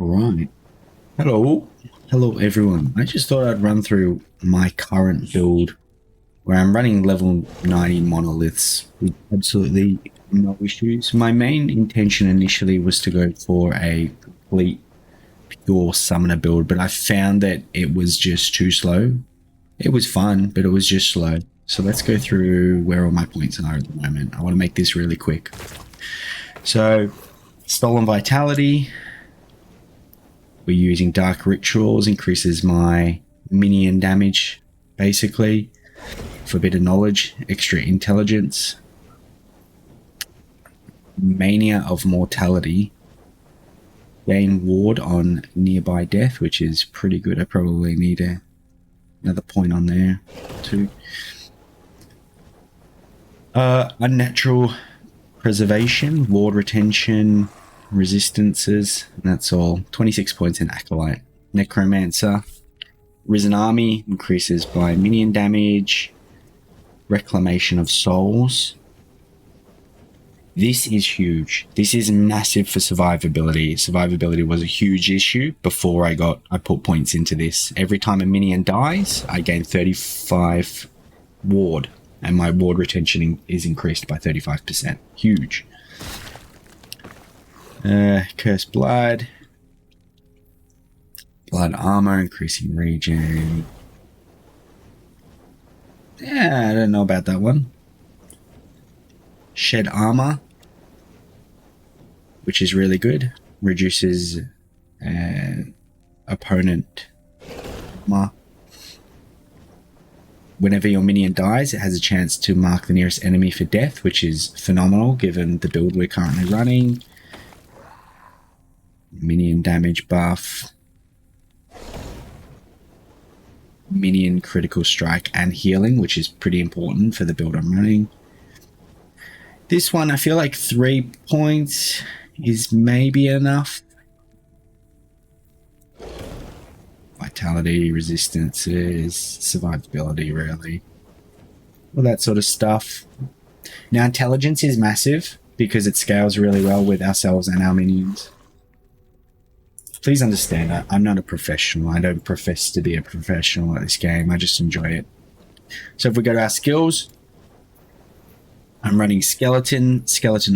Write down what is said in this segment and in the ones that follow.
Right. Hello everyone. I just thought I'd run through my current build where I'm running level 90 monoliths with absolutely no issues. My main intention initially was to go for a complete pure summoner build, but I found that it was just too slow. It was fun, but it was just slow. So let's go through where all my points are at the moment. I want to make this really quick. So, Stolen Vitality. We're using Dark Rituals, increases my Minion damage, basically. Forbidden Knowledge, extra intelligence. Mania of Mortality. Gain Ward on Nearby Death, which is pretty good. I probably need another point on there, too. Unnatural Preservation, Ward Retention, Resistances, and that's all. 26 points in Acolyte. Necromancer. Risen Army increases by minion damage. Reclamation of Souls. This is huge. This is massive for survivability. Survivability was a huge issue before I put points into this. Every time a minion dies, I gain 35 ward, and my ward retention is increased by 35%. Huge. Cursed Blood. Blood Armor, increasing regen. Yeah, I don't know about that one. Shed Armor, which is really good. Reduces opponent armor. Whenever your minion dies, it has a chance to mark the nearest enemy for death, which is phenomenal given the build we're currently running. Minion damage buff. Minion critical strike and healing, which is pretty important for the build I'm running. This one, I feel like 3 points is maybe enough. Vitality, resistances, survivability, really. All that sort of stuff. Now, intelligence is massive because it scales really well with ourselves and our minions. Please understand, I'm not a professional. I don't profess to be a professional at this game. I just enjoy it. So if we go to our skills, I'm running skeleton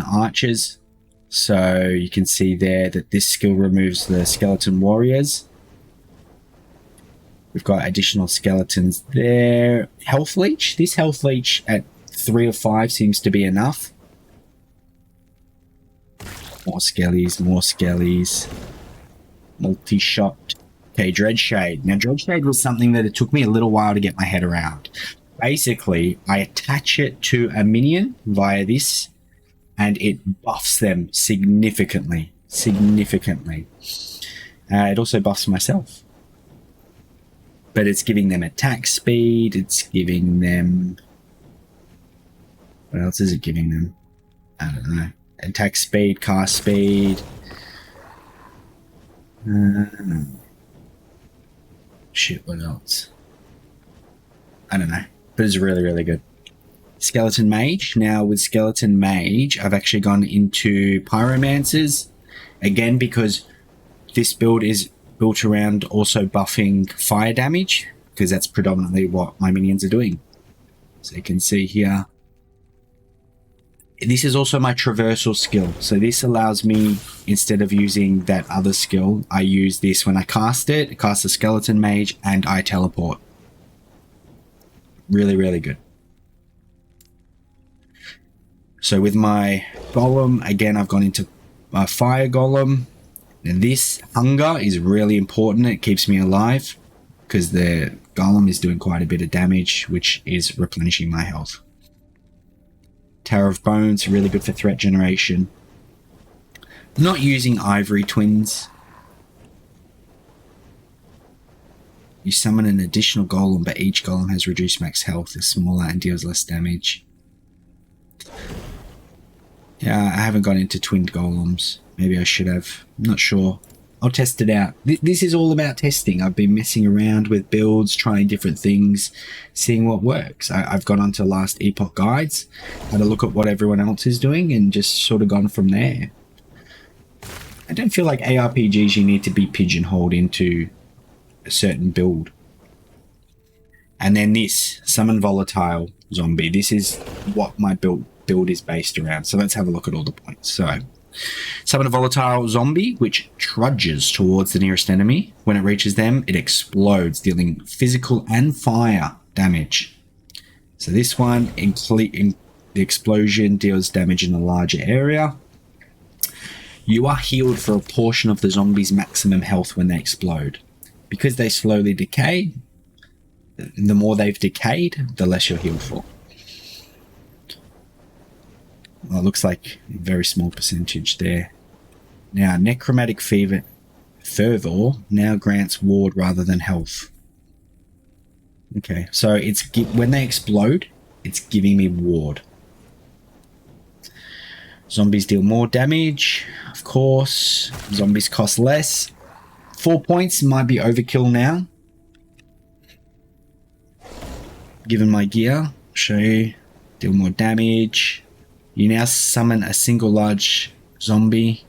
archers. So you can see there that this skill removes the skeleton warriors. We've got additional skeletons there. Health leech. This health leech at 3 or 5 seems to be enough. More skellies, more skellies. Multi-shot. Okay, Dreadshade. Now, Dreadshade was something that it took me a little while to get my head around. Basically, I attach it to a minion via this, and it buffs them significantly. It also buffs myself. But it's giving them attack speed, it's giving them... What else is it giving them? I don't know. Attack speed, cast speed... Shit, what else? I don't know. But it's really, really good. Skeleton Mage. Now, with Skeleton Mage, I've actually gone into Pyromancers. Again, because this build is built around also buffing fire damage, because that's predominantly what my minions are doing. So you can see here. This is also my traversal skill. So this allows me, instead of using that other skill, I use this when I cast it. Cast the Skeleton Mage and I teleport. Really, really good. So with my Golem, again, I've gone into my Fire Golem. And this Hunger is really important. It keeps me alive because the Golem is doing quite a bit of damage, which is replenishing my health. Tower of Bones, really good for threat generation. Not using Ivory Twins. You summon an additional golem, but each golem has reduced max health, is smaller and deals less damage. Yeah, I haven't gone into twinned golems. Maybe I should have. I'm not sure. I'll test it out. This is all about testing. I've been messing around with builds, trying different things, seeing what works. I've gone onto last Epoch guides, had a look at what everyone else is doing, and just sort of gone from there. I don't feel like ARPGs you need to be pigeonholed into a certain build. And then this, Summon Volatile Zombie. This is what my build is based around. So let's have a look at all the points. So, summon a Volatile Zombie, which trudges towards the nearest enemy. When it reaches them, it explodes, dealing physical and fire damage. So this one, the explosion deals damage in a larger area. You are healed for a portion of the zombie's maximum health when they explode. Because they slowly decay, the more they've decayed, the less you're healed for. Well, it looks like a very small percentage there. Now, Necromantic Fervor now grants ward rather than health. Okay, so it's when they explode, it's giving me ward. Zombies deal more damage, of course. Zombies cost less. 4 points might be overkill now. Given my gear, show you. Deal more damage. You now summon a single large zombie.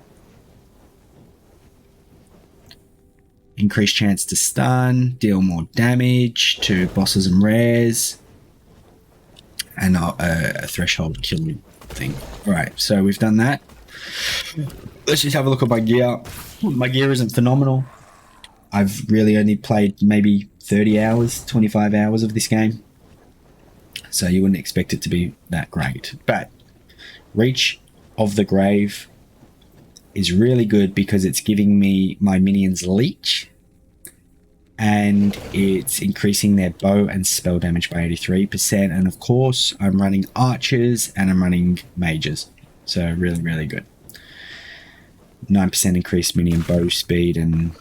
Increased chance to stun. Deal more damage to bosses and rares. And a threshold killing thing. Alright, so we've done that. Let's just have a look at my gear. My gear isn't phenomenal. I've really only played maybe 30 hours, 25 hours of this game. So you wouldn't expect it to be that great. But Reach of the Grave is really good because it's giving me my minions leech. And it's increasing their bow and spell damage by 83%. And of course, I'm running archers and I'm running mages. So really, really good. 9% increased minion bow speed and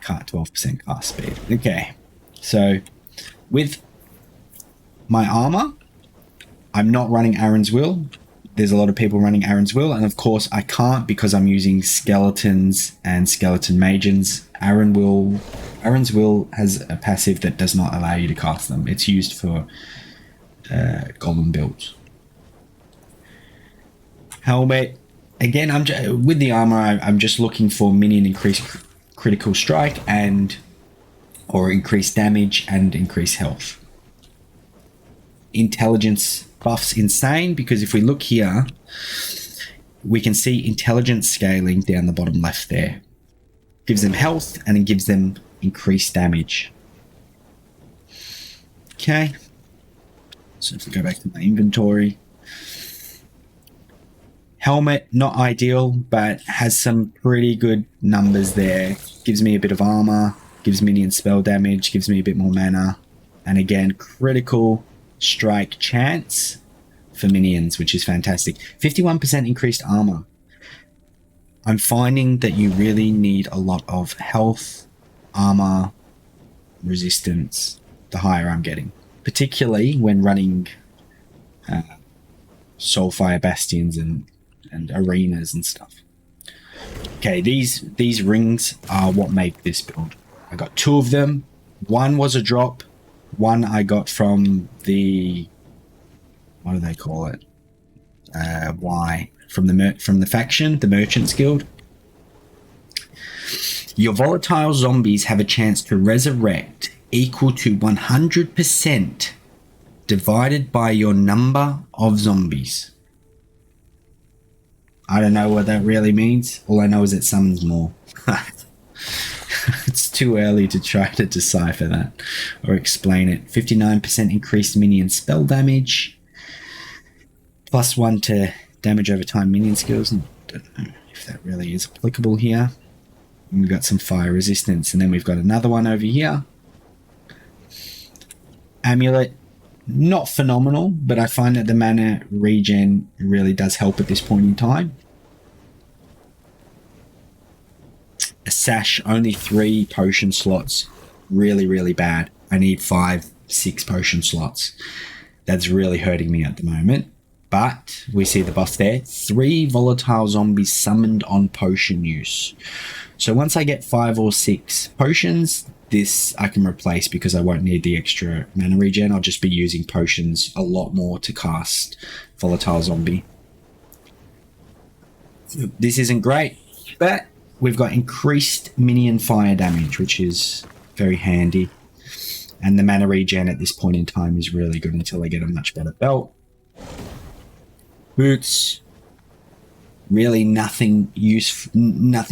12% cast speed. Okay, so with my armor, I'm not running Aaron's Will. There's a lot of people running Aaron's Will, and of course I can't because I'm using skeletons and skeleton mages. Aaron's Will has a passive that does not allow you to cast them. It's used for golem builds. Helmet. Again, with the armor, I'm just looking for minion increased critical strike or increased damage and increased health. Intelligence buffs insane because if we look here, we can see intelligence scaling down the bottom left there. Gives them health and it gives them increased damage. Okay. So if we go back to my inventory. Helmet, not ideal, but has some pretty good numbers there. Gives me a bit of armor, gives minion spell damage, gives me a bit more mana. And again, critical strike chance for minions, which is fantastic. 51% increased armor. I'm finding that you really need a lot of health, armor, resistance, the higher I'm getting. Particularly when running Soulfire Bastions and arenas and stuff. Okay, these rings are what make this build. I got 2 of them. One was a drop. One I got from the, what do they call it? From the faction, the Merchants Guild. Your volatile zombies have a chance to resurrect equal to 100% divided by your number of zombies. I don't know what that really means. All I know is it summons more. It's too early to try to decipher that or explain it. 59% increased minion spell damage. +1 to damage over time minion skills. I don't know if that really is applicable here. And we've got some fire resistance. And then we've got another one over here. Amulet. Not phenomenal, but I find that the mana regen really does help at this point in time. A sash, only 3 potion slots. Really, really bad. I need 5, 6 potion slots. That's really hurting me at the moment. But we see the buff there. 3 volatile zombies summoned on potion use. So once I get 5 or 6 potions, this I can replace because I won't need the extra mana regen. I'll just be using potions a lot more to cast volatile zombie. This isn't great, but we've got increased minion fire damage, which is very handy. And the mana regen at this point in time is really good until I get a much better belt. Boots. Really nothing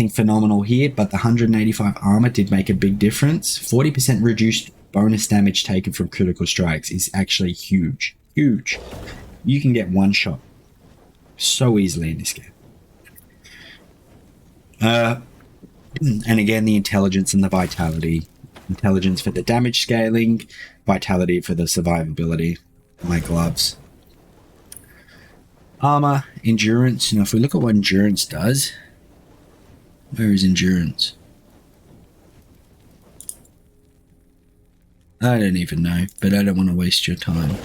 phenomenal here, but the 185 armor did make a big difference. 40% reduced bonus damage taken from critical strikes is actually huge. Huge. You can get one shot so easily in this game. And again, the intelligence and the vitality. Intelligence for the damage scaling, vitality for the survivability. My gloves. Armor, endurance. Now, if we look at what endurance does, where is endurance? I don't even know, but I don't want to waste your time.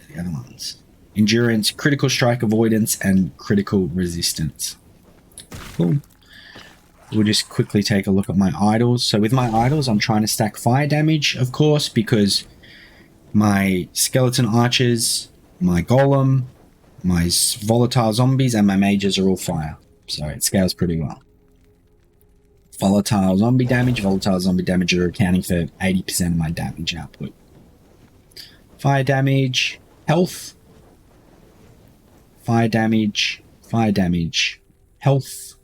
The other ones. Endurance, critical strike avoidance, and critical resistance. Cool. We'll just quickly take a look at my idols. So with my idols, I'm trying to stack fire damage, of course, because my skeleton archers, my golem, my volatile zombies, and my mages are all fire. So it scales pretty well. Volatile zombie damage are accounting for 80% of my damage output. Fire damage, health. Fire damage, health.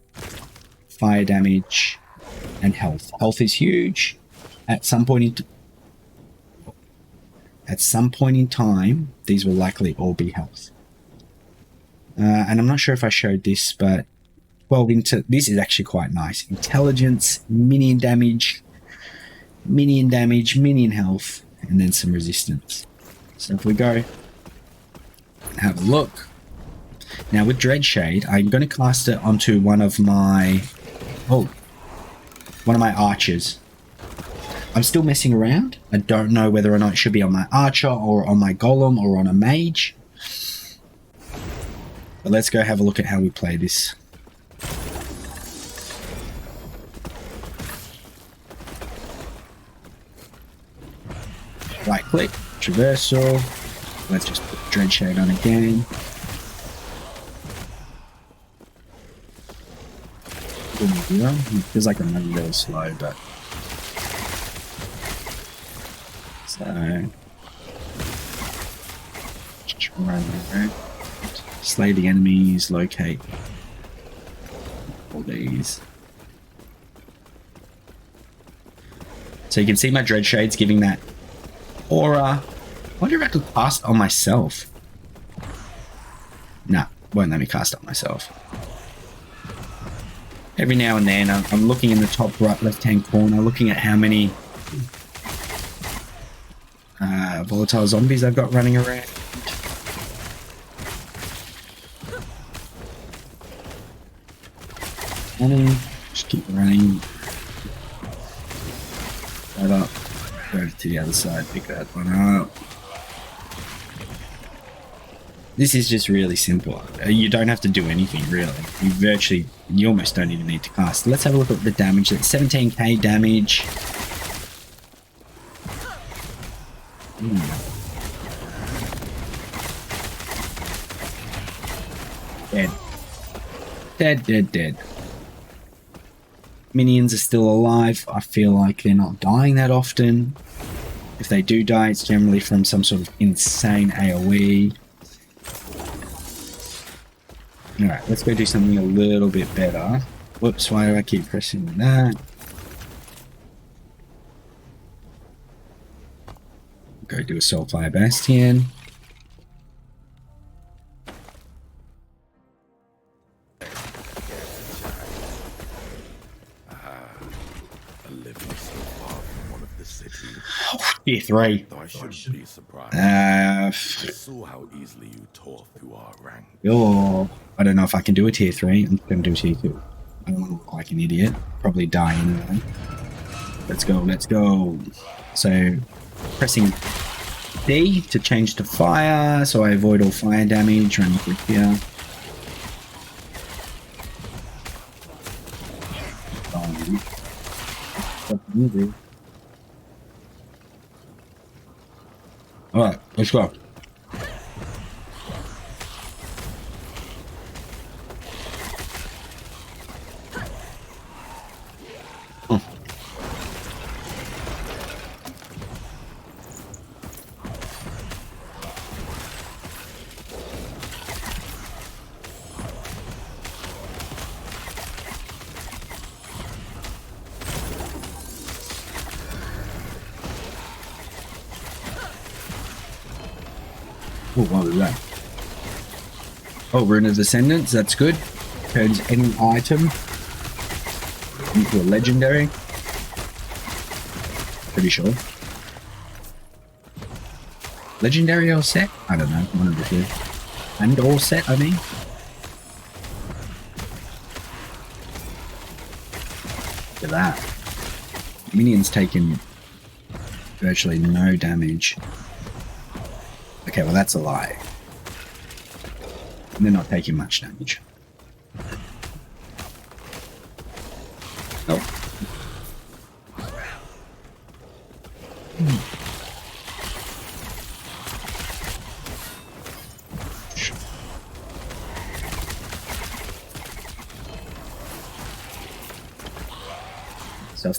Fire damage, and health. Health is huge. At some point in time, these will likely all be health. And I'm not sure if I showed this, but this is actually quite nice. Intelligence, minion damage, minion health, and then some resistance. So if we go and have a look. Now with Dreadshade, I'm going to cast it onto one of my archers. I'm still messing around. I don't know whether or not it should be on my archer or on my golem or on a mage. But let's go have a look at how we play this. Right click, traversal. Let's just put Dreadshade on again. It feels like I'm running really slow, but so slay the enemies, locate all these. So you can see my Dreadshades giving that aura. I wonder if I could cast on myself. Nah, won't let me cast on myself. Every now and then, I'm looking in the top right left-hand corner, looking at how many volatile zombies I've got running around. Just keep running. Right up. Go to the other side, pick that one up. This is just really simple. You don't have to do anything, really. You almost don't even need to cast. Let's have a look at the damage. That's 17k damage. Dead. Minions are still alive. I feel like they're not dying that often. If they do die, it's generally from some sort of insane AoE. Alright, let's go do something a little bit better. Whoops, why do I keep pressing that? Go do a Soulfire Bastion. Tier 3. I shouldn't be surprised. I saw how easily you tore through our rank. I don't know if I can do a tier 3. I'm going to do tier 2. I don't want to look like an idiot. Probably die anyway. Let's go. So, pressing D to change to fire, so I avoid all fire damage. Running quick here. Alright, let's go. Oh, what was that? Oh, Rune of Descendants, that's good. Turns any item into a legendary. Pretty sure. Legendary or set? I don't know, one of the two. And or set, I mean. Look at that. Minion's taken virtually no damage. Okay, well that's a lie. They're not taking much damage. Oh. So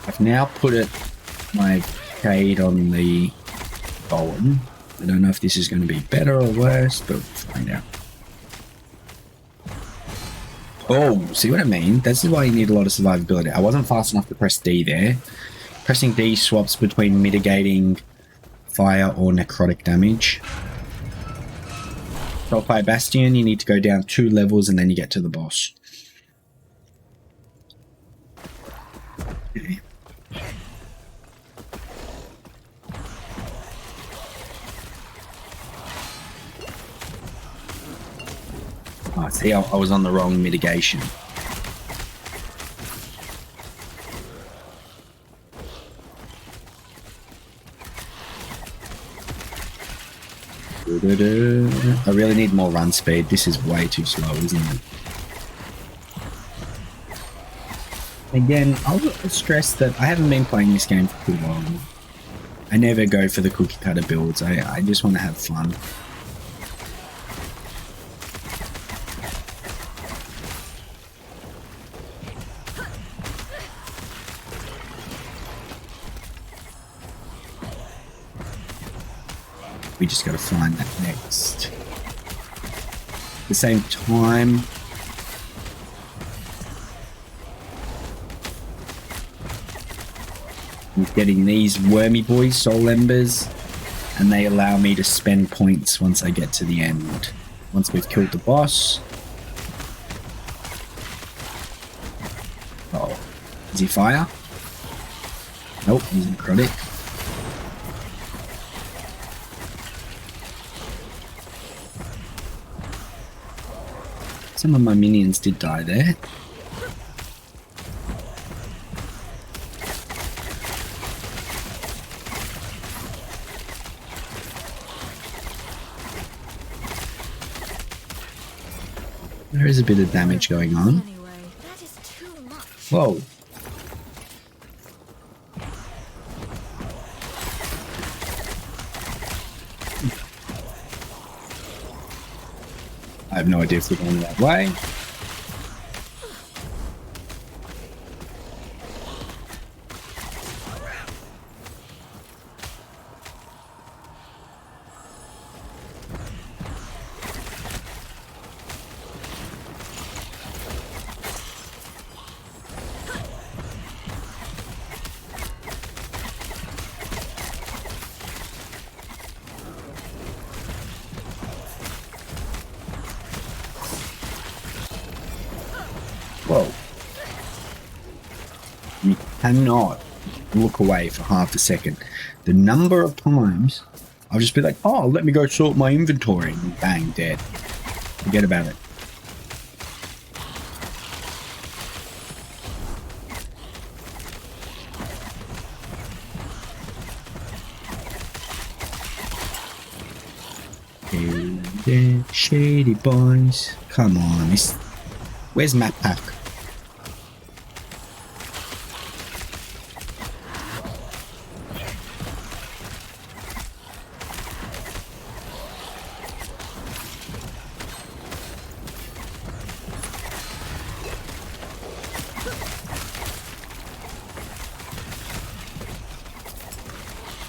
I've now put my trade on the golem. I don't know if this is going to be better or worse, but we'll find out. Oh, see what I mean? This is why you need a lot of survivability. I wasn't fast enough to press D there. Pressing D swaps between mitigating fire or necrotic damage. Soulfire Bastion, you need to go down 2 levels and then you get to the boss. Okay. Oh, see, I was on the wrong mitigation. I really need more run speed. This is way too slow, isn't it? Again, I'll stress that I haven't been playing this game for too long. I never go for the cookie cutter builds. I just want to have fun. We just got to find that next. At the same time, I'm getting these wormy boys, soul embers, and they allow me to spend points once I get to the end. Once we've killed the boss. Oh, is he fire? Nope, he's necrotic. Some of my minions did die there. There is a bit of damage going on. Whoa. I have no idea if we're going that way. Whoa. You cannot look away for half a second. The number of times I'll just be like, oh, let me go sort my inventory, and bang, dead. Forget about it. Hey, shady boys. Come on, where's Map Pack?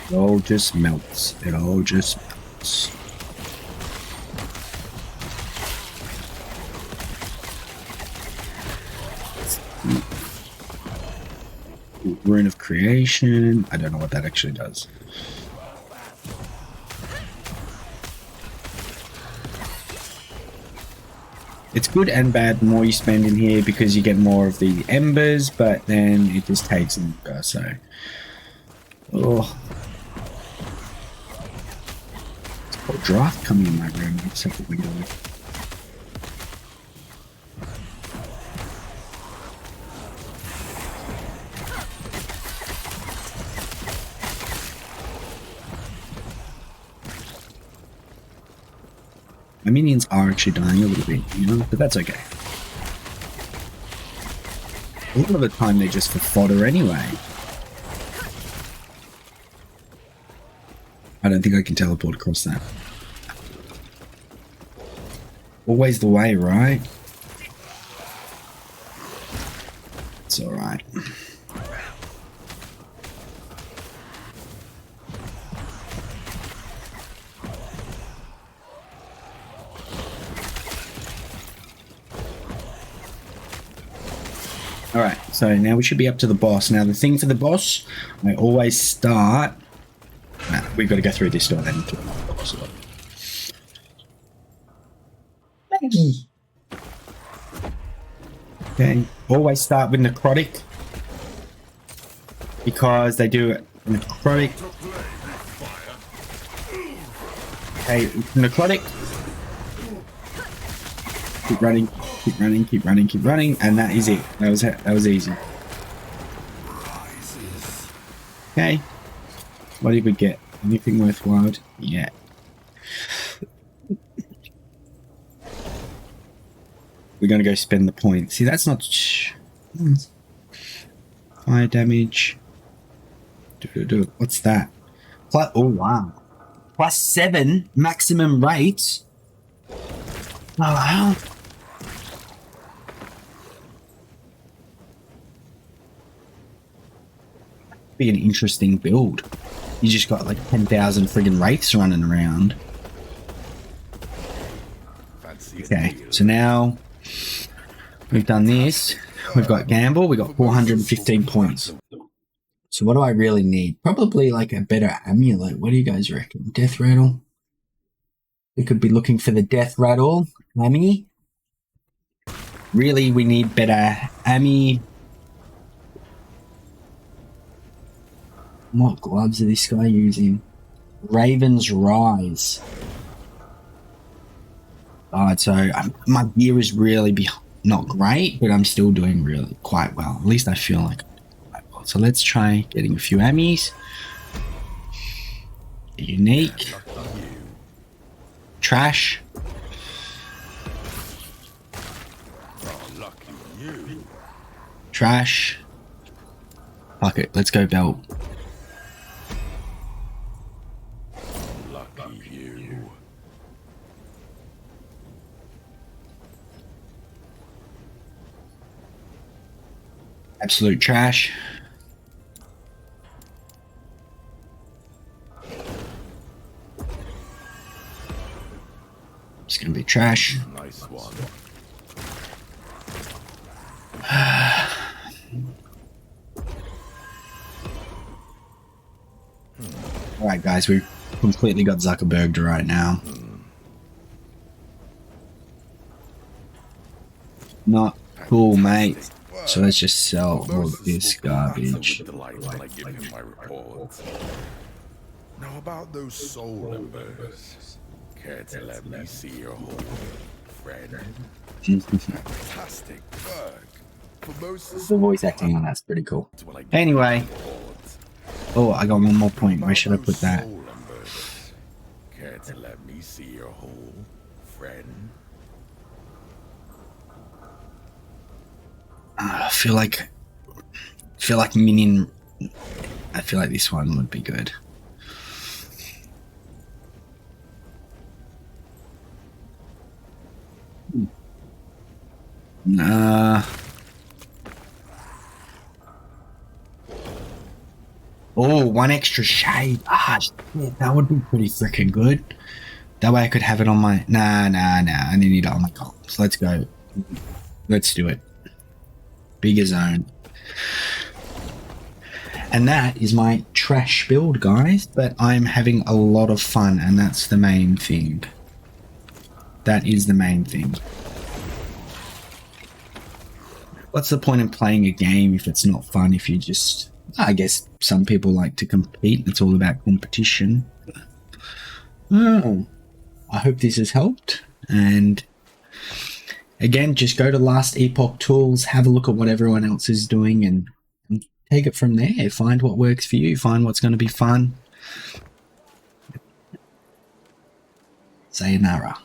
It all just melts. It all just melts. Rune of Creation. I don't know what that actually does. It's good and bad the more you spend in here because you get more of the embers, but then it just takes longer, so... Oh. It's got a draft coming in my room. Let's have a window. My minions are actually dying a little bit, you know, but that's okay. A lot of the time they're just for fodder anyway. I don't think I can teleport across that. Always the way, right? It's alright. Alright, so now we should be up to the boss. Now the thing for the boss, I always start... Nah, we've got to go through this door then. Okay, always start with necrotic. Because they do necrotic. Okay, necrotic. Keep running. Keep running, keep running, keep running, and that is it. That was easy. Okay. What did we get? Anything worthwhile? Yeah. We're gonna go spend the point. See, that's not fire damage. What's that? Plus, oh wow. +7 maximum rate. Oh wow. Be an interesting build. You just got like 10,000 friggin' wraiths running around. Okay, so now we've done this. We've got gamble. We got 415 points. So what do I really need? Probably like a better amulet. What do you guys reckon? Death rattle. We could be looking for the death rattle. Ammy. Really, we need better Ammy. What gloves are this guy using? Raven's Rise. Alright, so my gear is really not great, but I'm still doing really quite well. At least I feel like I'm doing quite well. So let's try getting a few Ammies. Unique. Trash. Trash. Fuck it, let's go belt. Absolute trash. It's gonna be trash. Nice one. Alright guys, we've completely got Zuckerberged right now. Not cool, mate. So let's just sell all of this garbage. Now about those soul embers. Care to let me see your whole friend? Fantastic work. For most The voice acting on that's pretty cool. Anyway. Oh, I got one more point. Where should I put that? Care to let me see your whole friend? I feel like Minion. I feel like this one would be good. Oh, one extra shade. Ah, shit, that would be pretty freaking good. That way I could have it on my... Nah. I need it on my columns. Let's go. Let's do it. Bigger zone. And that is my trash build, guys, but I'm having a lot of fun, and that's the main thing. That is the main thing. What's the point in playing a game if it's not fun, if you just... I guess some people like to compete. It's all about competition. Oh, I hope this has helped. And again, just go to lastepochtools, have a look at what everyone else is doing, and take it from there. Find what works for you. Find what's going to be fun. Sayonara.